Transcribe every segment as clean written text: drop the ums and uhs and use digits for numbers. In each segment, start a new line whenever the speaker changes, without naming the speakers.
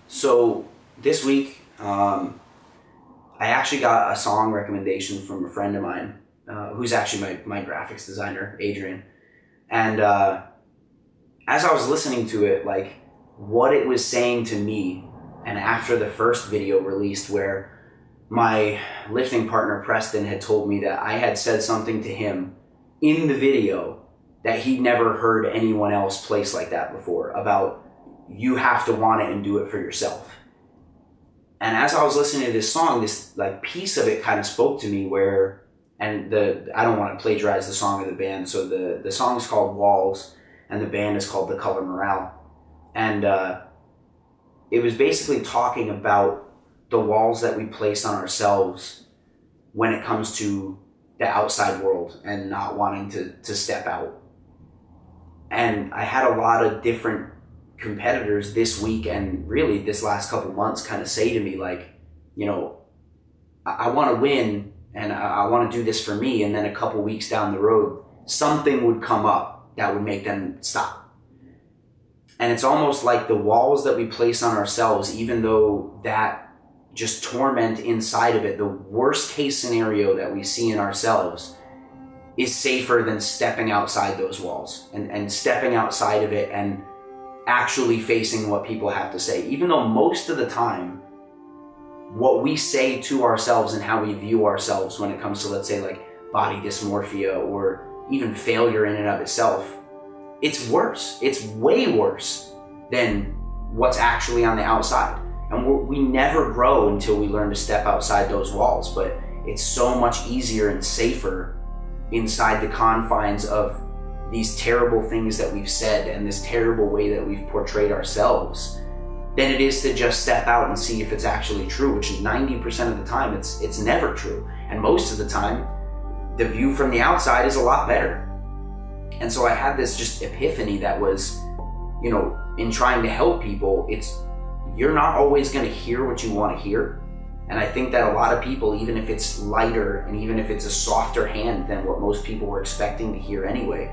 So this week, I actually got a song recommendation from a friend of mine, who's actually my graphics designer, Adrian. And as I was listening to it, like what it was saying to me, and after the first video released where my lifting partner Preston had told me that I had said something to him in the video that he'd never heard anyone else place like that before, about you have to want it and do it for yourself. And as I was listening to this song, this like piece of it kind of spoke to me where, and I don't want to plagiarize the song of the band, so the song is called Walls and the band is called The Color Morale. And it was basically talking about the walls that we place on ourselves when it comes to the outside world and not wanting to step out. And I had a lot of different competitors this week and really this last couple months kind of say to me, like, you know, I want to win and I want to do this for me. And then a couple weeks down the road, something would come up that would make them stop. And it's almost like the walls that we place on ourselves, even though that just torment inside of it, the worst case scenario that we see in ourselves is safer than stepping outside those walls and stepping outside of it and actually facing what people have to say. Even though most of the time, what we say to ourselves and how we view ourselves when it comes to, let's say, like body dysmorphia or even failure in and of itself, it's worse. It's way worse than what's actually on the outside. And we never grow until we learn to step outside those walls, but it's so much easier and safer inside the confines of these terrible things that we've said and this terrible way that we've portrayed ourselves than it is to just step out and see if it's actually true, which 90% of the time it's never true. And most of the time, the view from the outside is a lot better. And so I had this just epiphany that was, you know, in trying to help people, you're not always going to hear what you want to hear. And I think that a lot of people, even if it's lighter and even if it's a softer hand than what most people were expecting to hear anyway,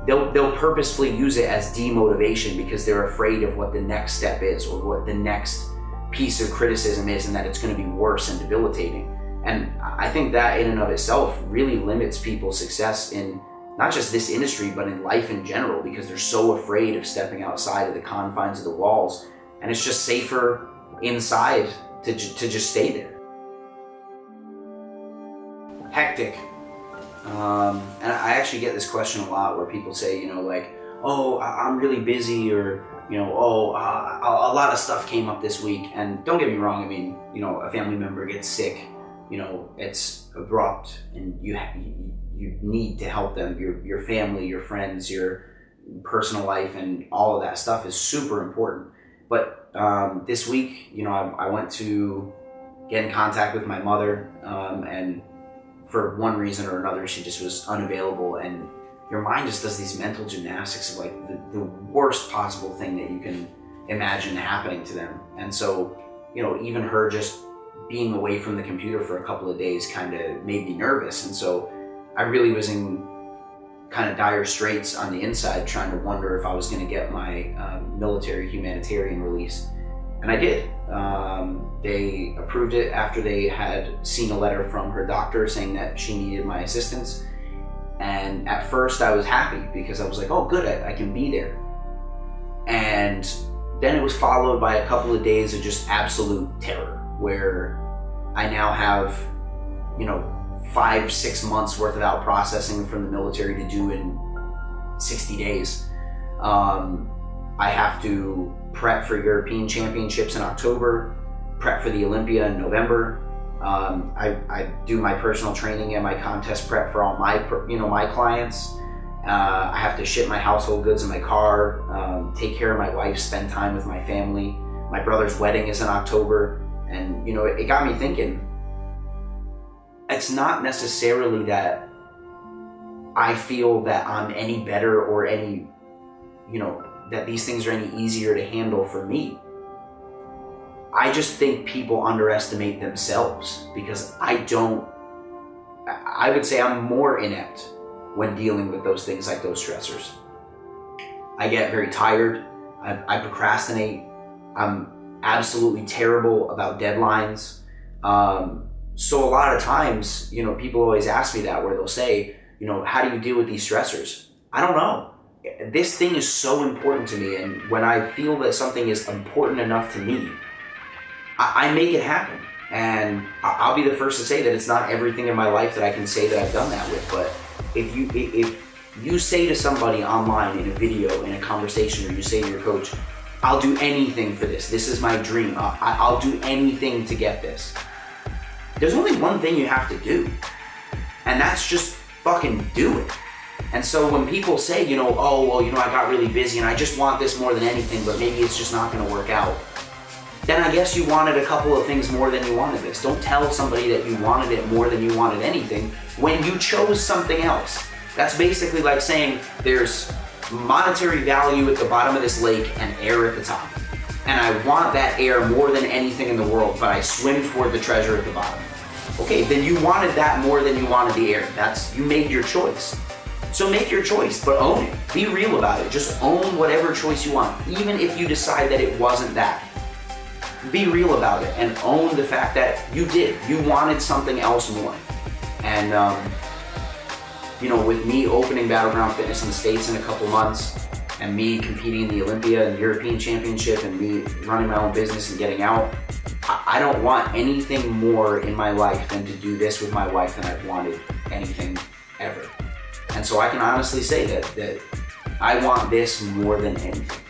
they'll purposefully use it as demotivation because they're afraid of what the next step is or what the next piece of criticism is, and that it's going to be worse and debilitating. And I think that in and of itself really limits people's success in not just this industry, but in life in general, because they're so afraid of stepping outside of the confines of the walls. And it's just safer inside to just stay there. Hectic. And I actually get this question a lot where people say, you know, like, oh, I'm really busy, or, you know, oh, a lot of stuff came up this week. And don't get me wrong, I mean, you know, a family member gets sick, you know, it's abrupt and you need to help them. Your family, your friends, your personal life, and all of that stuff is super important. But this week, you know, I went to get in contact with my mother, and for one reason or another, she just was unavailable. And your mind just does these mental gymnastics of like the worst possible thing that you can imagine happening to them. And so, you know, even her just being away from the computer for a couple of days kind of made me nervous. And so I really was in kind of dire straits on the inside, trying to wonder if I was going to get my military humanitarian release. And I did. They approved it after they had seen a letter from her doctor saying that she needed my assistance. And at first I was happy because I was like, oh good, I can be there. And then it was followed by a couple of days of just absolute terror, where I now have, you know, 5-6 months worth of out processing from the military to do in 60 days. I have to prep for European Championships in October, prep for the Olympia in November. I do my personal training and my contest prep for all my, you know, my clients. I have to ship my household goods in my car, take care of my wife, spend time with my family. My brother's wedding is in October, and you know, it got me thinking. It's not necessarily that I feel that I'm any better or any, you know, that these things are any easier to handle for me. I just think people underestimate themselves, because I would say I'm more inept when dealing with those things, like those stressors. I get very tired, I procrastinate, I'm absolutely terrible about deadlines. So a lot of times, people always ask me that, where they'll say, how do you deal with these stressors? I don't know. This thing is so important to me, and when I feel that something is important enough to me, I make it happen. And I'll be the first to say that it's not everything in my life that I can say that I've done that with, but if you say to somebody online, in a video, in a conversation, or you say to your coach, I'll do anything for this. This is my dream. I'll do anything to get this. There's only one thing you have to do, and that's just fucking do it. And so when people say, I got really busy and I just want this more than anything, but maybe it's just not going to work out, then I guess you wanted a couple of things more than you wanted this. Don't tell somebody that you wanted it more than you wanted anything when you chose something else. That's basically like saying there's monetary value at the bottom of this lake and air at the top. And I want that air more than anything in the world, but I swim toward the treasure at the bottom. Okay, then you wanted that more than you wanted the air. You made your choice. So make your choice, but own it. Be real about it. Just own whatever choice you want, even if you decide that it wasn't that. Be real about it and own the fact that you wanted something else more. And with me opening Battleground Fitness in the States in a couple months, and me competing in the Olympia and European Championship, and me running my own business and getting out, I don't want anything more in my life than to do this with my wife than I've wanted anything ever. And so I can honestly say that I want this more than anything.